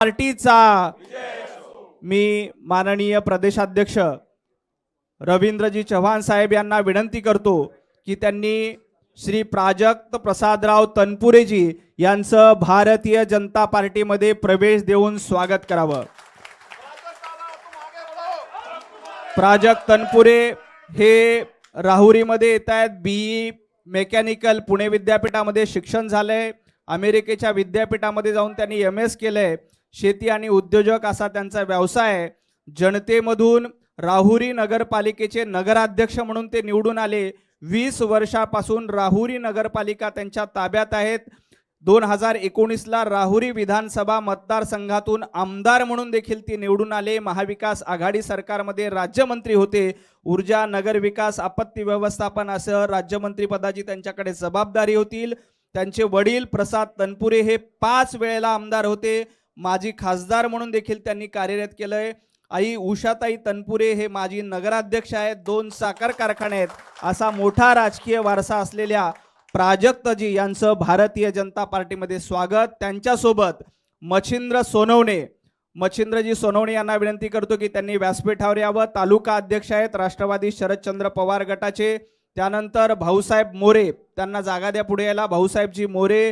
पार्टीचा मी माननीय प्रदेशाध्यक्ष रवींद्रजी चव्हाण साहेब यांना विनंती करतो की त्यांनी श्री प्राजक्त प्रसादराव तनपुरेजी यांचं भारतीय जनता पार्टीमध्ये प्रवेश देऊन स्वागत करावं। प्राजक्त तनपुरे हे राहुरीमध्ये येत आहेत। बीई मेकॅनिकल पुणे विद्यापीठामध्ये शिक्षण झालंय। अमेरिकेच्या विद्यापीठामध्ये जाऊन त्यांनी MS केलंय। शेती आणि उद्योजक असा त्यांचा व्यवसाय आहे। जनतेमधून राहुरी नगरपालिकेचे नगराध्यक्ष म्हणून ते निवडून आले। 20 वर्षापासून राहुरी नगरपालिका त्यांच्या ताब्यात आहेत। 2019 ला राहुरी विधानसभा मतदारसंघातून आमदार म्हणून देखील ते निवडून आले। महाविकास आघाडी सरकारमध्ये राज्यमंत्री होते। ऊर्जा, नगरविकास, आपत्ती व्यवस्थापन असं राज्यमंत्री पदाची त्यांच्याकडे जबाबदारी होती। त्यांचे वडील प्रसाद तनपुरे हे 5 वेळेला आमदार होते। माजी खासदार म्हणून देखील त्यांनी कार्यरत केलंय। आई उषाताई तनपुरे हे माजी नगराध्यक्ष आहेत। 2 साखर कारखाने आहेत। असा मोठा राजकीय वारसा असलेल्या प्राजक्तजी यांचं भारतीय जनता पार्टीमध्ये स्वागत। त्यांच्यासोबत मच्छिंद्र सोनवणे, मच्छिंद्रजी सोनवणे यांना विनंती करतो की त्यांनी व्यासपीठावर यावं। तालुका अध्यक्ष आहेत राष्ट्रवादी शरदचंद्र पवार गटाचे। त्यानंतर भाऊसाहेब मोरे, त्यांना जागा द्या पुढे यायला। भाऊसाहेबजी मोरे